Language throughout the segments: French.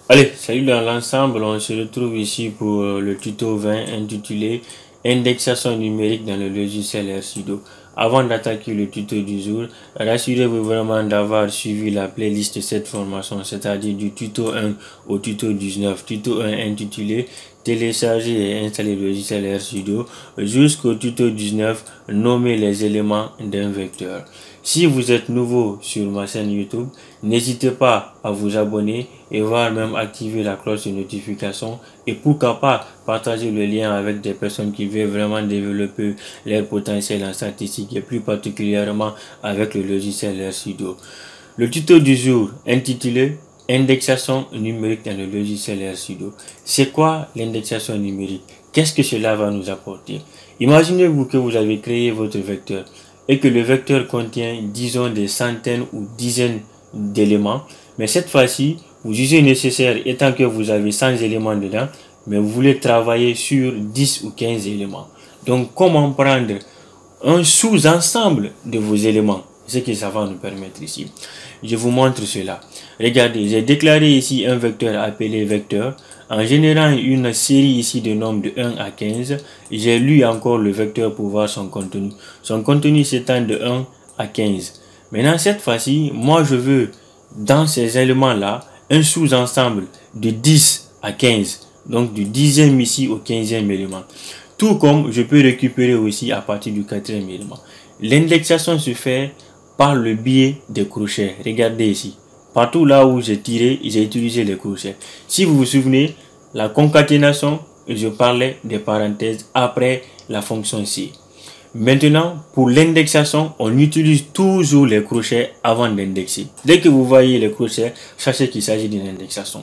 Allez, salut dans l'ensemble, on se retrouve ici pour le tuto 20 intitulé Indexation numérique dans le logiciel RStudio. Avant d'attaquer le tuto du jour, rassurez-vous vraiment d'avoir suivi la playlist de cette formation, c'est-à-dire du tuto 1 au tuto 19. Tuto 1 intitulé Télécharger et installer le logiciel RStudio jusqu'au tuto 19, nommer les éléments d'un vecteur. Si vous êtes nouveau sur ma chaîne YouTube, n'hésitez pas à vous abonner et voire même activer la cloche de notification et pourquoi pas partager le lien avec des personnes qui veulent vraiment développer leur potentiel en statistique et plus particulièrement avec le logiciel RStudio. Le tuto du jour intitulé Indexation numérique dans le logiciel RStudio. C'est quoi l'indexation numérique? Qu'est-ce que cela va nous apporter? Imaginez-vous que vous avez créé votre vecteur et que le vecteur contient, disons, des centaines ou dizaines d'éléments. Mais cette fois-ci, vous jugez nécessaire, étant que vous avez 100 éléments dedans, mais vous voulez travailler sur 10 ou 15 éléments. Donc, comment prendre un sous-ensemble de vos éléments? Ce que ça va nous permettre ici. Je vous montre cela. Regardez, j'ai déclaré ici un vecteur appelé vecteur. En générant une série ici de nombres de 1 à 15, j'ai lu encore le vecteur pour voir son contenu. Son contenu s'étend de 1 à 15. Maintenant, cette fois-ci, moi je veux dans ces éléments-là un sous-ensemble de 10 à 15. Donc du 10e ici au 15e élément. Tout comme je peux récupérer aussi à partir du 4e élément. L'indexation se fait par le biais des crochets. Regardez ici. Partout là où j'ai tiré, j'ai utilisé les crochets. Si vous vous souvenez, la concaténation, je parlais des parenthèses après la fonction C. Maintenant, pour l'indexation, on utilise toujours les crochets avant d'indexer. Dès que vous voyez les crochets, sachez qu'il s'agit d'une indexation.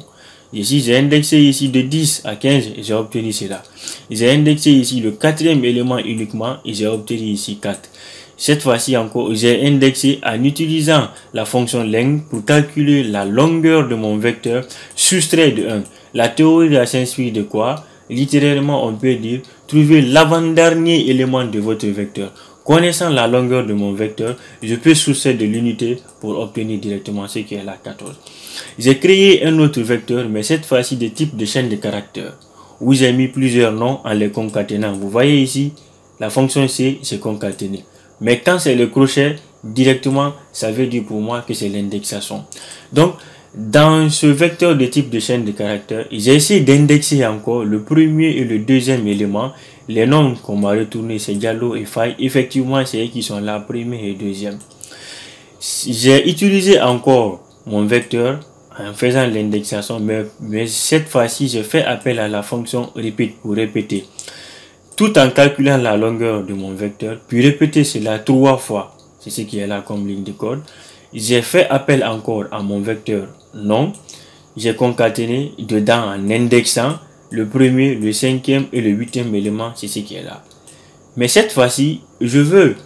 Ici, j'ai indexé ici de 10 à 15 et j'ai obtenu cela. J'ai indexé ici le 4e élément uniquement et j'ai obtenu ici 4. Cette fois-ci encore, j'ai indexé en utilisant la fonction length pour calculer la longueur de mon vecteur soustrait de 1. La théorie s'inspire de quoi? Littéralement, on peut dire trouver l'avant-dernier élément de votre vecteur. Connaissant la longueur de mon vecteur, je peux soustraire de l'unité pour obtenir directement ce qui est la 14. J'ai créé un autre vecteur, mais cette fois-ci de type de chaîne de caractères, où j'ai mis plusieurs noms en les concaténant. Vous voyez ici, la fonction C, c'est concaténé. Mais quand c'est le crochet, directement, ça veut dire pour moi que c'est l'indexation. Donc, dans ce vecteur de type de chaîne de caractères, j'ai essayé d'indexer encore le premier et le deuxième élément. Les noms qu'on m'a retourné, c'est Diallo et Faye. Effectivement, c'est eux qui sont là, premier et deuxième. J'ai utilisé encore mon vecteur en faisant l'indexation, mais cette fois-ci, je fais appel à la fonction repeat pour répéter. Tout en calculant la longueur de mon vecteur, puis répéter cela 3 fois. C'est ce qui est là comme ligne de code. J'ai fait appel encore à mon vecteur nom. J'ai concaténé dedans en indexant le premier, le 5e et le 8e élément. C'est ce qui est là. Mais cette fois-ci, je veux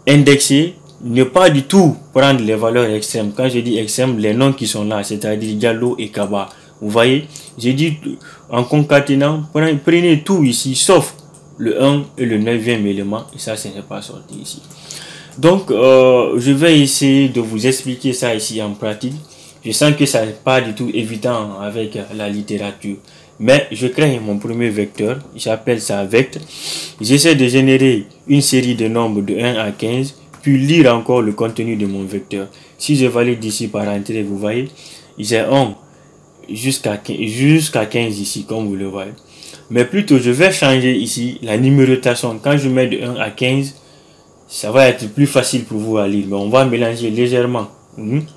indexer, ne pas du tout prendre les valeurs extrêmes. Quand je dis extrêmes, les noms qui sont là, c'est-à-dire Diallo et Kaba. Vous voyez, j'ai dit en concaténant, prenez tout ici, sauf le 1 et le 9e élément, et ça, ce n'est pas sorti ici. Donc, je vais essayer de vous expliquer ça ici en pratique. Je sens que ça n'est pas du tout évident avec la littérature. Mais je crée mon premier vecteur, j'appelle ça vect. J'essaie de générer une série de nombres de 1 à 15, puis lire encore le contenu de mon vecteur. Si je valide ici par entrée, vous voyez, j'ai 1 jusqu'à 15 ici, comme vous le voyez. Mais plutôt, je vais changer ici la numérotation. Quand je mets de 1 à 15, ça va être plus facile pour vous à lire. Mais on va mélanger légèrement.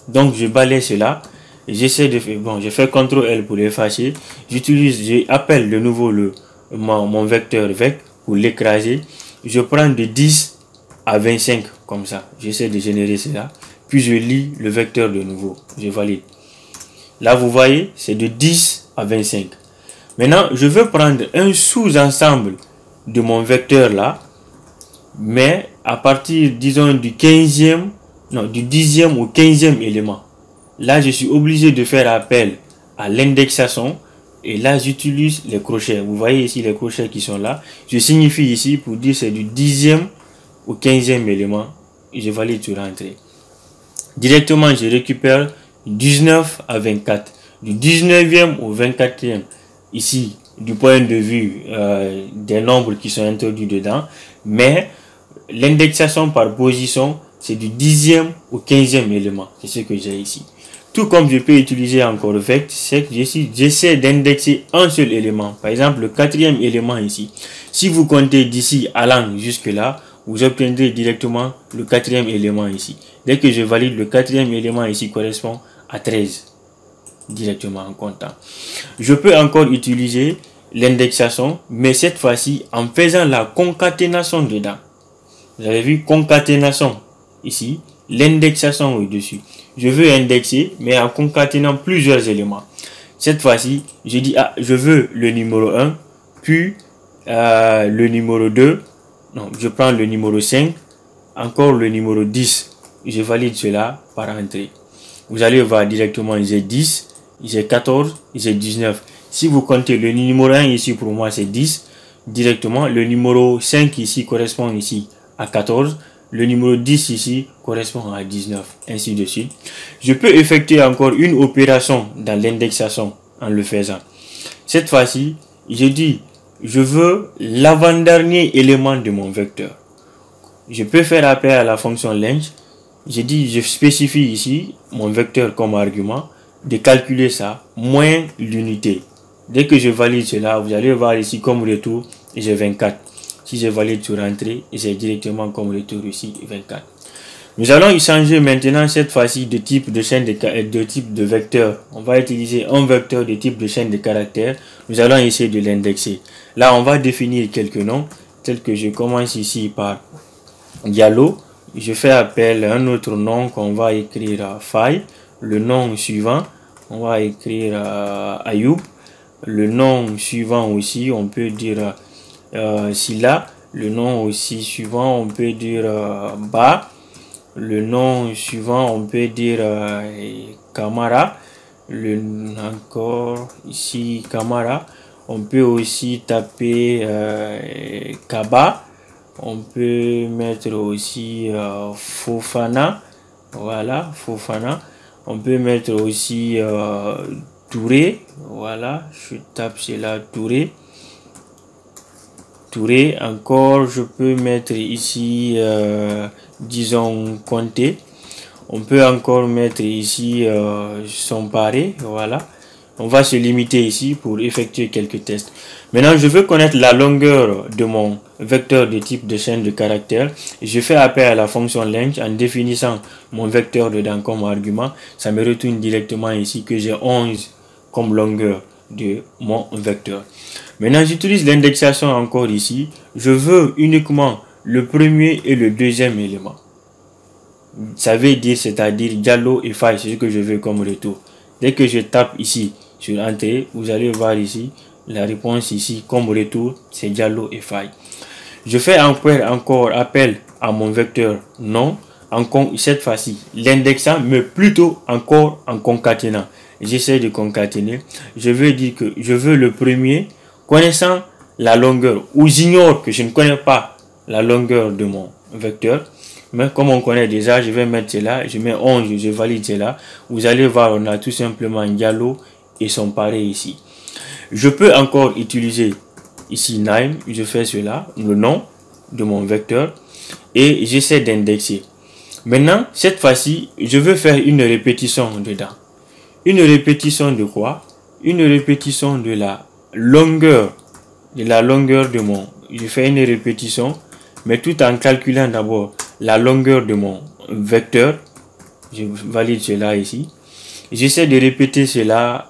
Donc, je balaye cela. J'essaie de faire, bon, je fais CTRL pour effacer. J'appelle de nouveau mon vecteur vec pour l'écraser. Je prends de 10 à 25, comme ça. J'essaie de générer cela. Puis je lis le vecteur de nouveau. Je valide. Là, vous voyez, c'est de 10 à 25. Maintenant, je veux prendre un sous-ensemble de mon vecteur là, mais à partir, disons, du 10e au 15e élément. Là, je suis obligé de faire appel à l'indexation et là, j'utilise les crochets. Vous voyez ici les crochets qui sont là. Je signifie ici pour dire c'est du 10e au 15e élément. Et je valide sur entrée. Directement, je récupère 19 à 24. du 19e au 24e, ici, du point de vue des nombres qui sont introduits dedans, mais l'indexation par position, c'est du 10e au 15e élément. C'est ce que j'ai ici. Tout comme je peux utiliser encore vect, c'est que j'essaie d'indexer un seul élément. Par exemple, le 4e élément ici. Si vous comptez d'ici allant jusque là, vous obtiendrez directement le 4e élément ici. Dès que je valide, le 4e élément ici correspond à 13. Directement en comptant. Je peux encore utiliser l'indexation, mais cette fois-ci en faisant la concaténation dedans. Vous avez vu, concaténation ici, l'indexation au-dessus. Je veux indexer, mais en concaténant plusieurs éléments. Cette fois-ci, je dis, ah, je veux le numéro 1, puis le numéro 2, non, je prends le numéro 5, encore le numéro 10. Je valide cela par entrée. Vous allez voir directement, j'ai 10, j'ai 14, j'ai 19. Si vous comptez le numéro 1 ici, pour moi, c'est 10. Directement, le numéro 5 ici correspond ici à 14. Le numéro 10 ici correspond à 19, ainsi de suite. Je peux effectuer encore une opération dans l'indexation en le faisant. Cette fois-ci, je dis, je veux l'avant-dernier élément de mon vecteur. Je peux faire appel à la fonction length. Je dis, je spécifie ici mon vecteur comme argument, de calculer ça, moins l'unité. Dès que je valide cela, vous allez voir ici comme retour, j'ai 24. Si je valide sur entrée, j'ai directement comme retour ici 24. Nous allons y changer maintenant cette fois-ci de type de chaîne de type de vecteur. On va utiliser un vecteur de type de chaîne de caractères. Nous allons essayer de l'indexer. Là, on va définir quelques noms, tels que je commence ici par Diallo. Je fais appel à un autre nom qu'on va écrire Faille. Le nom suivant, on va écrire Ayoub. Le nom suivant aussi, on peut dire Silla. Le nom aussi suivant, on peut dire Ba. Le nom suivant, on peut dire Kamara. Encore ici Kamara. On peut aussi taper Kaba. On peut mettre aussi Fofana. Voilà, Fofana. On peut mettre aussi Touré. Voilà, je tape cela, Touré. Touré. Encore, je peux mettre ici, disons, Conté. On peut encore mettre ici Somparé. Voilà. On va se limiter ici pour effectuer quelques tests. Maintenant, je veux connaître la longueur de mon vecteur de type de chaîne de caractères. Je fais appel à la fonction length en définissant mon vecteur dedans comme argument. Ça me retourne directement ici que j'ai 11 comme longueur de mon vecteur. Maintenant, j'utilise l'indexation encore ici. Je veux uniquement le premier et le deuxième élément. Ça veut dire, c'est-à-dire Diallo et Faille, c'est ce que je veux comme retour. Dès que je tape ici sur entrée, vous allez voir ici la réponse ici comme retour, c'est Diallo et Faille. Je fais encore appel à mon vecteur non, cette fois-ci l'indexant, mais plutôt encore en concaténant. J'essaie de concaténer. Je veux dire que je veux le premier connaissant la longueur, ou j'ignore que je ne connais pas la longueur de mon vecteur. Mais comme on connaît déjà, je vais mettre cela, je mets 11, je valide cela. Vous allez voir, on a tout simplement Diallo et Somparé ici. Je peux encore utiliser ici name, je fais cela, le nom de mon vecteur, et j'essaie d'indexer. Maintenant, cette fois-ci, je veux faire une répétition dedans. Une répétition de quoi? Une répétition de la longueur de mon. Je fais une répétition, mais tout en calculant d'abord la longueur de mon vecteur. Je valide cela ici. J'essaie de répéter cela,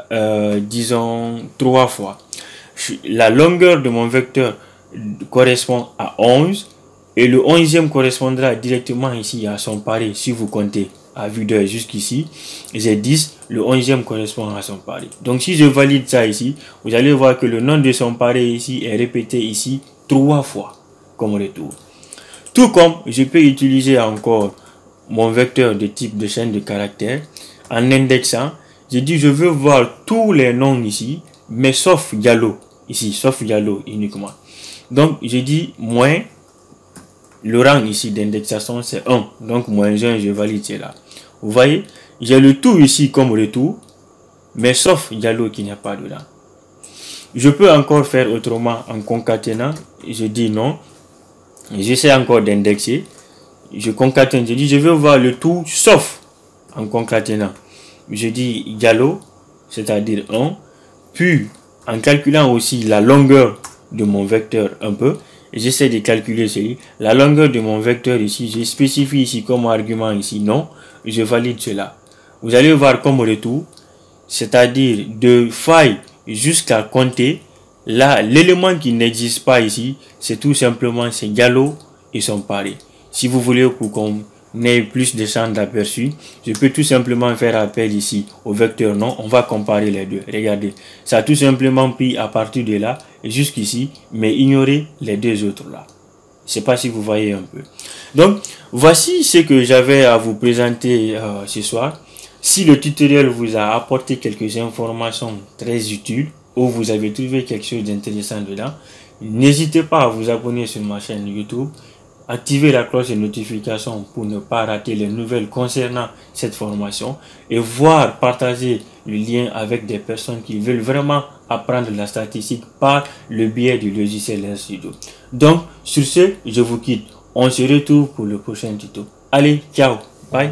disons, 3 fois. La longueur de mon vecteur correspond à 11 et le 11e correspondra directement ici à Somparé. Si vous comptez à vue d'œil jusqu'ici, j'ai 10, le 11e correspond à Somparé. Donc si je valide ça ici, vous allez voir que le nom de Somparé ici est répété ici 3 fois comme retour. Tout comme je peux utiliser encore mon vecteur de type de chaîne de caractères en indexant. J'ai dit je veux voir tous les noms ici, mais sauf Diallo ici, sauf Diallo uniquement. Donc j'ai dit moins le rang ici d'indexation c'est 1, donc moins 1, je valide cela. Vous voyez, j'ai le tout ici comme retour, mais sauf Diallo qui n'est pas dedans. Je peux encore faire autrement en concaténant. Je dis non. J'essaie encore d'indexer. Je concatène. Je dis je veux voir le tout sauf en concaténant. Je dis Diallo, c'est-à-dire 1. Puis en calculant aussi la longueur de mon vecteur un peu. J'essaie de calculer ceci. La longueur de mon vecteur ici. Je spécifie ici comme argument ici non. Je valide cela. Vous allez voir comme retour. C'est-à-dire de faille jusqu'à compter. Là, l'élément qui n'existe pas ici, c'est tout simplement c'est Diallo et son pari. Si vous voulez pour qu'on ait plus de champs d'aperçu, je peux tout simplement faire appel ici au vecteur non. On va comparer les deux. Regardez, ça a tout simplement pris à partir de là et jusqu'ici, mais ignorer les deux autres là. Je ne sais pas si vous voyez un peu. Donc, voici ce que j'avais à vous présenter ce soir. Si le tutoriel vous a apporté quelques informations très utiles, ou vous avez trouvé quelque chose d'intéressant dedans, n'hésitez pas à vous abonner sur ma chaîne YouTube, activer la cloche de notification pour ne pas rater les nouvelles concernant cette formation et partager le lien avec des personnes qui veulent vraiment apprendre la statistique par le biais du logiciel RStudio. Donc, sur ce, je vous quitte. On se retrouve pour le prochain tuto. Allez, ciao, bye.